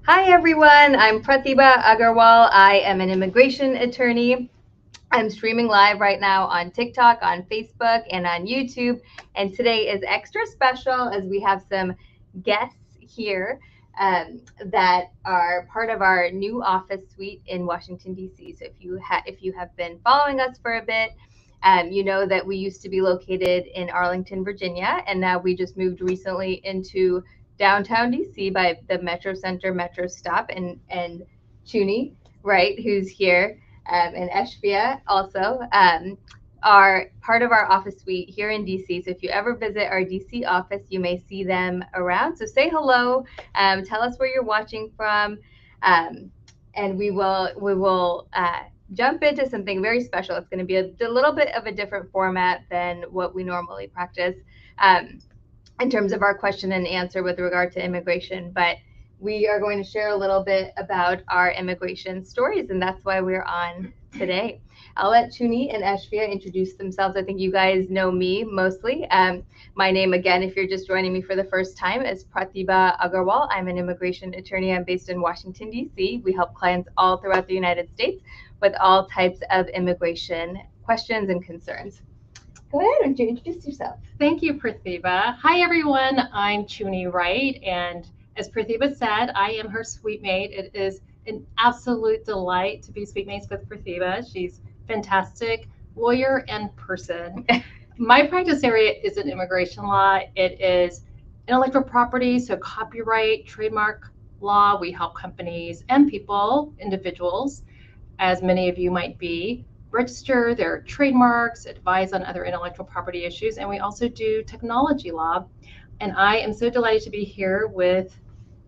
Hi everyone, I'm Pratibha Agarwal. I am an immigration attorney. I'm streaming live right now on TikTok, on Facebook, and on YouTube. And today is extra special as we have some guests here that are part of our new office suite in Washington D.C. So if you have been following us for a bit, you know that we used to be located in Arlington, Virginia, and now we just moved recently into downtown DC by the Metro Center Metro stop and Chuni, right, who's here, and Eshvia also are part of our office suite here in DC. So if you ever visit our DC office, you may see them around. So say hello, tell us where you're watching from, and we will jump into something very special. It's going to be a little bit of a different format than what we normally practice. In terms of our question and answer with regard to immigration, but we are going to share a little bit about our immigration stories, and that's why we're on today. I'll let Chuni and Eshvia introduce themselves. I think you guys know me mostly. My name, again, if you're just joining me for the first time, is Pratibha Agarwal. I'm an immigration attorney. I'm based in Washington, D.C. We help clients all throughout the United States with all types of immigration questions and concerns. Go ahead and introduce yourself. Thank you, Pratibha. Hi, everyone. I'm Chuni Wright, and as Pratibha said, I am her suite mate. It is an absolute delight to be suite mates with Pratibha. She's fantastic lawyer and person. My practice area is in immigration law. It is intellectual property, so copyright, trademark law. We help companies and people, individuals, as many of you might be, register their trademarks, advise on other intellectual property issues, and we also do technology law. And I am so delighted to be here with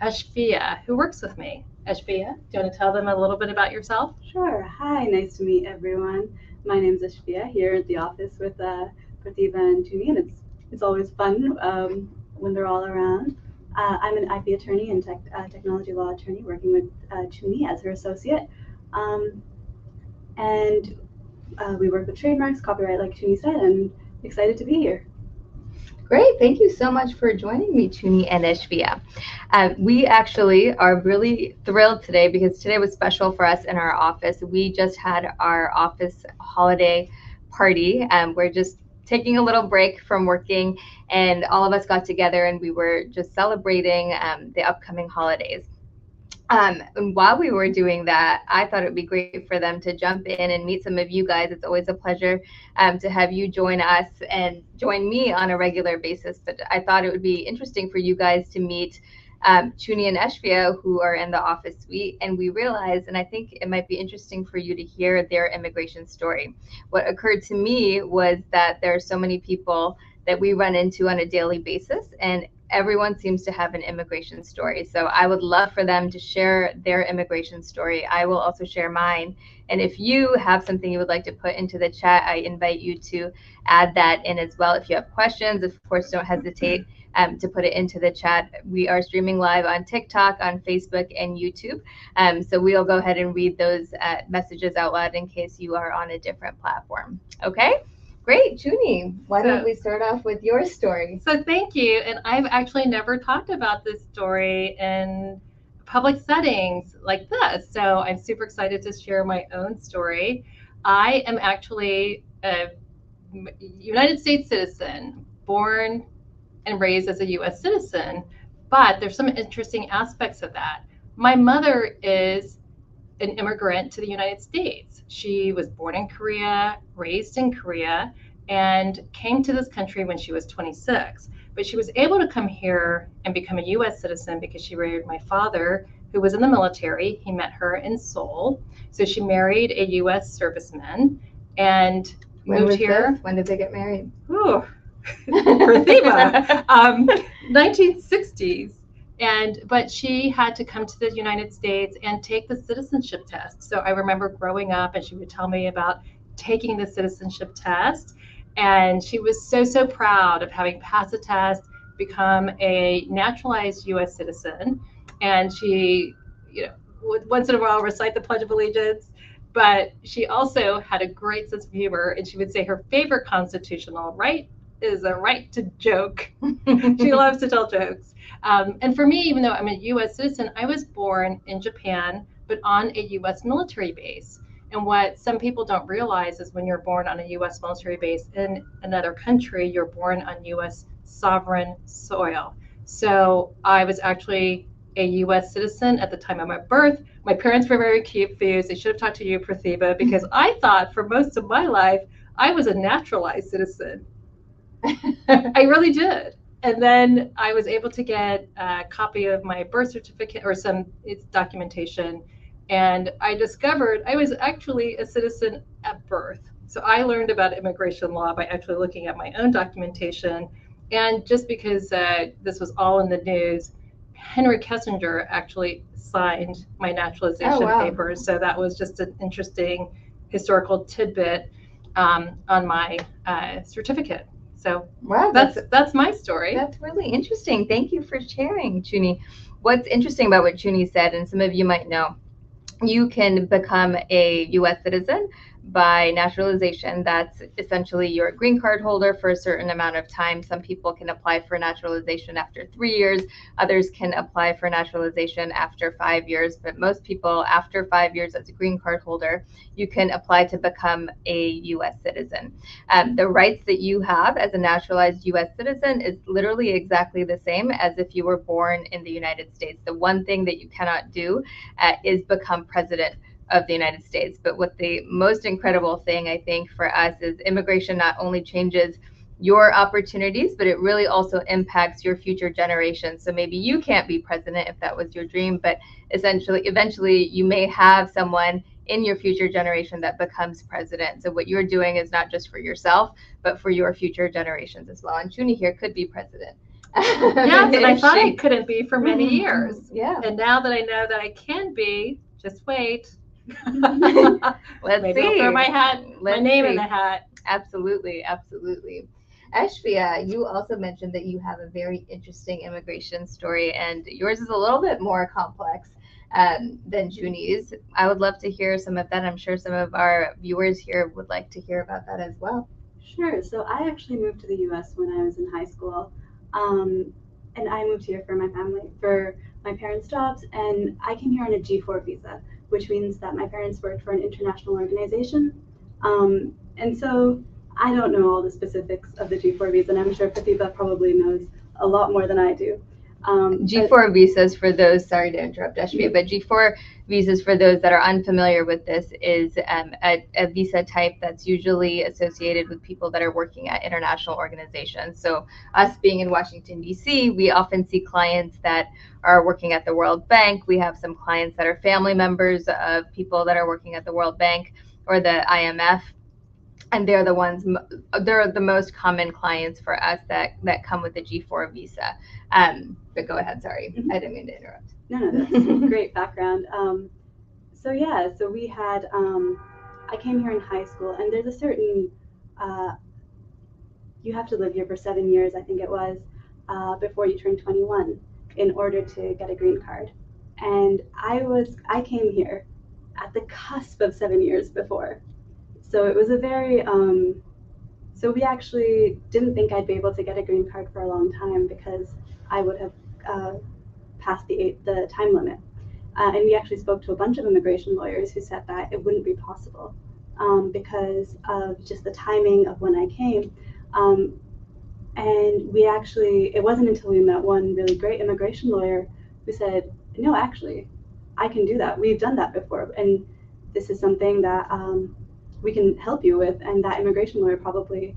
Eshvia, who works with me. Eshvia, do you want to tell them a little bit about yourself? Sure. Hi, nice to meet everyone. My name's Eshvia here at the office with Pratibha and Chuni, and it's always fun when they're all around. I'm an IP attorney and technology law attorney working with Chuni as her associate. And we work with trademarks, copyright, like Chuni said, and excited to be here. Great. Thank you so much for joining me, Chuni and Eshvia. We actually are really thrilled today because today was special for us in our office. We just had our office holiday party. We're just taking a little break from working, and all of us got together and we were just celebrating the upcoming holidays. And while we were doing that, I thought it would be great for them to jump in and meet some of you guys. It's always a pleasure to have you join us and join me on a regular basis. But I thought it would be interesting for you guys to meet Chuni and Eshvia, who are in the office suite. And we realized, and I think it might be interesting for you to hear their immigration story. What occurred to me was that there are so many people that we run into on a daily basis, and everyone seems to have an immigration story. So I would love for them to share their immigration story. I will also share mine. And if you have something you would like to put into the chat, I invite you to add that in as well. If you have questions, of course, don't hesitate to put it into the chat. We are streaming live on TikTok, on Facebook, and YouTube. So we'll go ahead and read those messages out loud in case you are on a different platform. Okay? Great, Chuni. Why don't we start off with your story? So thank you. And I've actually never talked about this story in public settings like this. So I'm super excited to share my own story. I am actually a United States citizen, born and raised as a US citizen, but there's some interesting aspects of that. My mother is an immigrant to the United States. She was born in Korea, raised in Korea, and came to this country when she was 26. But she was able to come here and become a US citizen because she married my father, who was in the military. He met her in Seoul. So she married a US serviceman and moved here. When did they get married? Ooh, Pratibha, 1960s. But she had to come to the United States and take the citizenship test. So I remember growing up and she would tell me about taking the citizenship test. And she was so proud of having passed the test, become a naturalized US citizen. And she, would once in a while recite the Pledge of Allegiance. But she also had a great sense of humor. And she would say her favorite constitutional right is a right to joke. She loves to tell jokes. And for me, even though I'm a U.S. citizen, I was born in Japan, but on a U.S. military base. And what some people don't realize is when you're born on a U.S. military base in another country, you're born on U.S. sovereign soil. So I was actually a U.S. citizen at the time of my birth. My parents were very confused. They should have talked to you, Pratibha, because I thought for most of my life I was a naturalized citizen. I really did. And then I was able to get a copy of my birth certificate or some documentation, and I discovered I was actually a citizen at birth. So I learned about immigration law by actually looking at my own documentation. And just because this was all in the news, Henry Kissinger actually signed my naturalization papers. So that was just an interesting historical tidbit on my certificate. So wow, that's my story. That's really interesting. Thank you for sharing, Chuni. What's interesting about what Chuni said, and some of you might know, you can become a U.S. citizen by naturalization. That's essentially you're a green card holder for a certain amount of time. Some people can apply for naturalization after 3 years. Others can apply for naturalization after 5 years. But most people, after 5 years as a green card holder, you can apply to become a U.S. citizen. The rights that you have as a naturalized U.S. citizen is literally exactly the same as if you were born in the United States. The one thing that you cannot do is become president of the United States. But what the most incredible thing, I think, for us is immigration not only changes your opportunities, but it really also impacts your future generations. So maybe you can't be president if that was your dream, but eventually you may have someone in your future generation that becomes president. So what you're doing is not just for yourself, but for your future generations as well. And Chuni here could be president. Yes, and I thought I couldn't be for many years. Yeah. And now that I know that I can be, just wait. Let's Maybe see. I'll throw my name in the hat. Absolutely, absolutely. Ashvia, you also mentioned that you have a very interesting immigration story, and yours is a little bit more complex than Juni's. I would love to hear some of that. I'm sure some of our viewers here would like to hear about that as well. Sure. So I actually moved to the U.S. when I was in high school, and I moved here for my family, for my parents' jobs, and I came here on a G4 visa, which means that my parents worked for an international organization. And so I don't know all the specifics of the G4 visa, and I'm sure Pratibha probably knows a lot more than I do. G4 visas, for those, sorry to interrupt Ashvia, but G4 visas, for those that are unfamiliar with this, is a visa type that's usually associated with people that are working at international organizations. So us being in Washington, D.C., we often see clients that are working at the World Bank. We have some clients that are family members of people that are working at the World Bank or the IMF. And they're the most common clients for us that come with the G4 visa. But go ahead, sorry. I didn't mean to interrupt. No, that's great background. So we had, I came here in high school, and there's a certain, you have to live here for 7 years, I think it was, before you turn 21 in order to get a green card. And I came here at the cusp of 7 years before. So it was a very, so we actually didn't think I'd be able to get a green card for a long time because I would have passed the time limit. And we actually spoke to a bunch of immigration lawyers who said that it wouldn't be possible because of just the timing of when I came. And it wasn't until we met one really great immigration lawyer who said, no, actually, I can do that. We've done that before. And this is something that we can help you with, and that immigration lawyer probably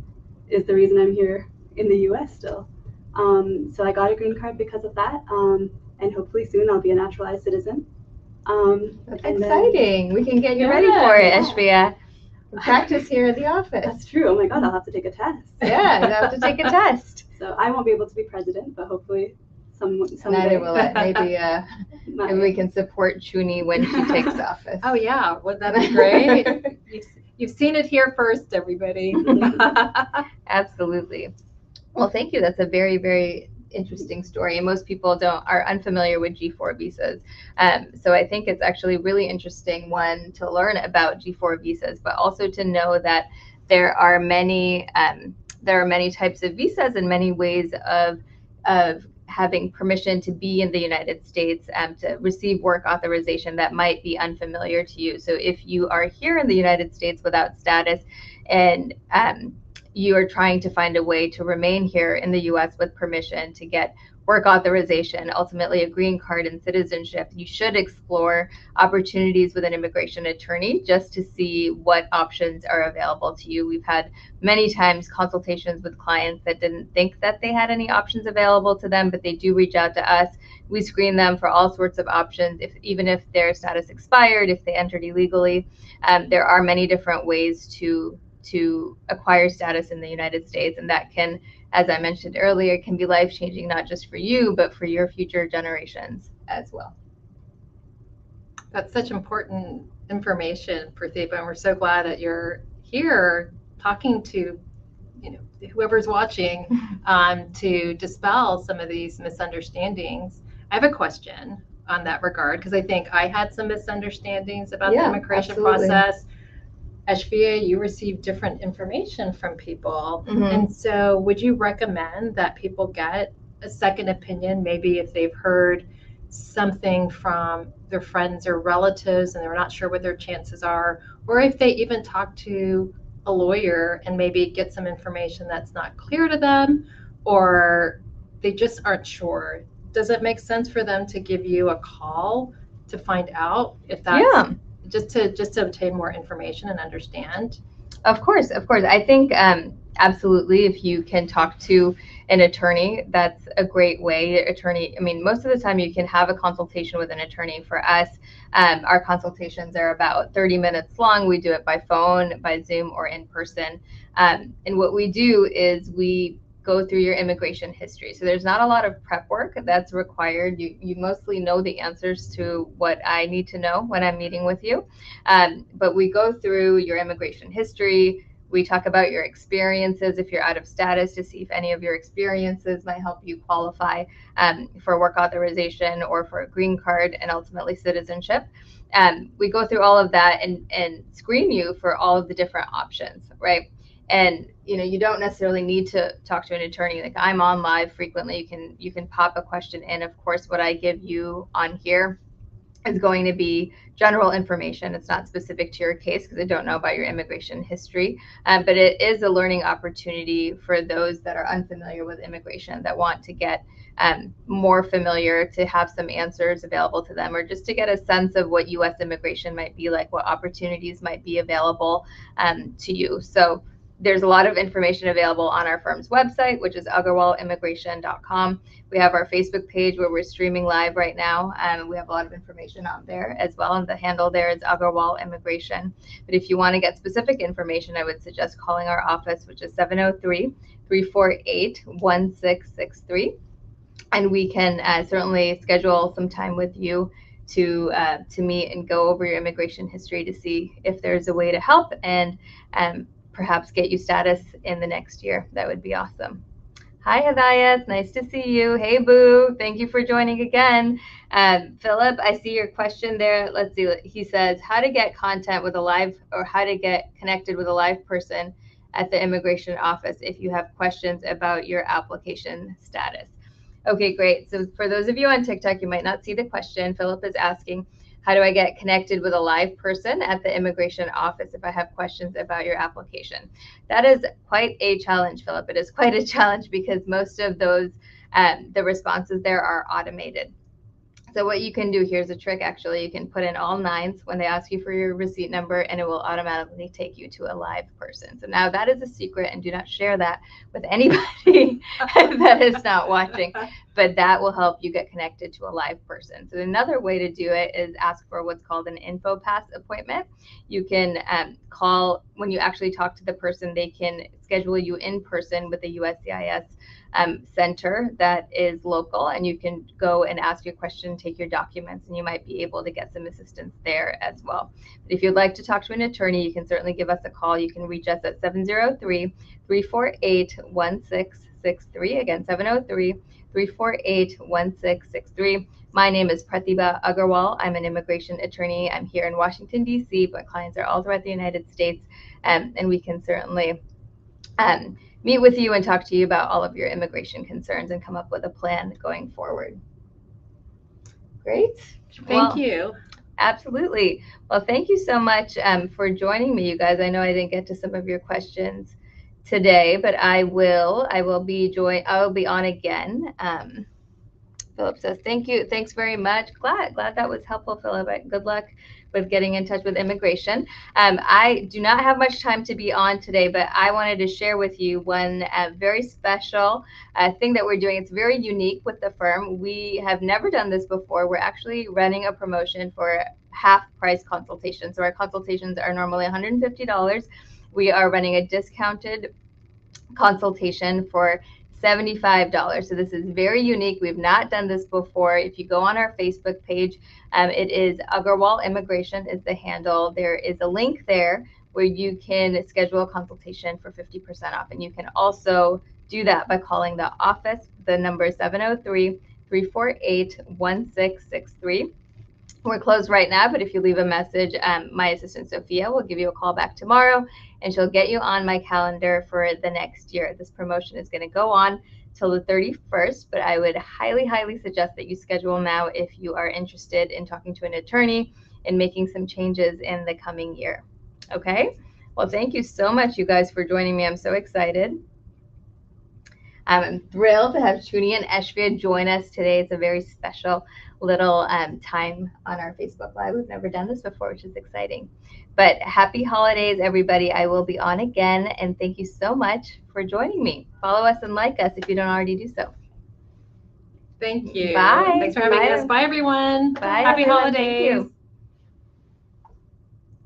is the reason I'm here in the U.S. still. So I got a green card because of that, and hopefully soon I'll be a naturalized citizen. That's exciting. We can get you ready for it, Ashvia. Practice here at the office. That's true. Oh my God, I'll have to take a test. Yeah, you have to take a test. So I won't be able to be president, but hopefully someday. Neither will it. Maybe we can support Chuni when she takes office. Oh yeah, would that be great? You've seen it here first, everybody. Absolutely. Well, thank you. That's a very, very interesting story, and most people are unfamiliar with G4 visas. So I think it's actually really interesting, one, to learn about G4 visas, but also to know that there are many types of visas and many ways of having permission to be in the United States, to receive work authorization that might be unfamiliar to you. So if you are here in the United States without status and you are trying to find a way to remain here in the US with permission to get work authorization, ultimately a green card and citizenship, you should explore opportunities with an immigration attorney just to see what options are available to you. We've had many times consultations with clients that didn't think that they had any options available to them, but they do reach out to us. We screen them for all sorts of options, even if their status expired, if they entered illegally. There are many different ways to acquire status in the United States, and that can, as I mentioned earlier, can be life-changing, not just for you, but for your future generations as well. That's such important information, Pratibha, and we're so glad that you're here talking to whoever's watching to dispel some of these misunderstandings. I have a question on that regard, because I think I had some misunderstandings about the immigration absolutely. process. Ashvia, you receive different information from people. Mm-hmm. And so would you recommend that people get a second opinion, maybe if they've heard something from their friends or relatives and they're not sure what their chances are, or if they even talk to a lawyer and maybe get some information that's not clear to them, or they just aren't sure? Does it make sense for them to give you a call to find out if that's just to obtain more information and understand? Of course. I think absolutely, if you can talk to an attorney, that's a great way. Most of the time you can have a consultation with an attorney. For us, our consultations are about 30 minutes long. We do it by phone, by Zoom, or in person. And what we do is we go through your immigration history. So there's not a lot of prep work that's required. You mostly know the answers to what I need to know when I'm meeting with you. But we go through your immigration history. We talk about your experiences if you're out of status, to see if any of your experiences might help you qualify for work authorization or for a green card and ultimately citizenship. We go through all of that and screen you for all of the different options, right? And you don't necessarily need to talk to an attorney. Like, I'm on live frequently. You can pop a question in. Of course, what I give you on here is going to be general information. It's not specific to your case because I don't know about your immigration history, but it is a learning opportunity for those that are unfamiliar with immigration, that want to get more familiar, to have some answers available to them, or just to get a sense of what U.S. immigration might be like, what opportunities might be available to you. So there's a lot of information available on our firm's website, which is agarwalimmigration.com. We have our Facebook page where we're streaming live right now. We have a lot of information on there as well. And the handle there is Agarwal Immigration. But if you want to get specific information, I would suggest calling our office, which is 703-348-1663. And we can certainly schedule some time with you to meet and go over your immigration history to see if there's a way to help and perhaps get you status in the next year. That would be awesome. Hi, Hadayat. Nice to see you. Hey, Boo. Thank you for joining again. Philip, I see your question there. Let's see. He says, how to get connected with a live person at the immigration office if you have questions about your application status. Okay, great. So for those of you on TikTok, you might not see the question. Philip is asking, how do I get connected with a live person at the immigration office if I have questions about your application? That is quite a challenge, Philip. It is quite a challenge because most of those, the responses there are automated. So what you can do, here's a trick actually, you can put in all 9s when they ask you for your receipt number, and it will automatically take you to a live person. So now that is a secret, and do not share that with anybody that is not watching, but that will help you get connected to a live person. So another way to do it is ask for what's called an info pass appointment. You can call, when you actually talk to the person, they can schedule you in person with the USCIS center that is local, and you can go and ask your question, take your documents, and you might be able to get some assistance there as well. But if you'd like to talk to an attorney, you can certainly give us a call. You can reach us at 703-348-1663. Again, 703-348-1663. My name is Pratibha Agarwal. I'm an immigration attorney. I'm here in Washington, D.C., but clients are all throughout the United States, and we can certainly meet with you and talk to you about all of your immigration concerns and come up with a plan going forward. Great. Thank you. Absolutely. Well, thank you so much for joining me, you guys. I know I didn't get to some of your questions today, but I will be on again. Philip says, thank you. Thanks very much. Glad that was helpful, Philip. Good luck with getting in touch with immigration. I do not have much time to be on today, but I wanted to share with you one very special thing that we're doing. It's very unique with the firm. We have never done this before. We're actually running a promotion for half price consultations. So our consultations are normally $150. We are running a discounted consultation for $75. So this is very unique. We've not done this before. If you go on our Facebook page, it is Agarwal Immigration is the handle. There is a link there where you can schedule a consultation for 50% off. And you can also do that by calling the office. The number is 703-348-1663. We're closed right now, but if you leave a message, my assistant Sophia will give you a call back tomorrow, and she'll get you on my calendar for the next year. This promotion is going to go on till the 31st, but I would highly, highly suggest that you schedule now if you are interested in talking to an attorney and making some changes in the coming year. Okay? Well, thank you so much, you guys, for joining me. I'm so excited. I'm thrilled to have Shuni and Eshvia join us today. It's a very special little time on our Facebook Live. We've never done this before, which is exciting. But happy holidays, everybody. I will be on again, and thank you so much for joining me. Follow us and like us if you don't already do so. Thank you. Bye. Thanks for having us. Bye, everyone. Bye, Happy everyone. holidays. Thank you.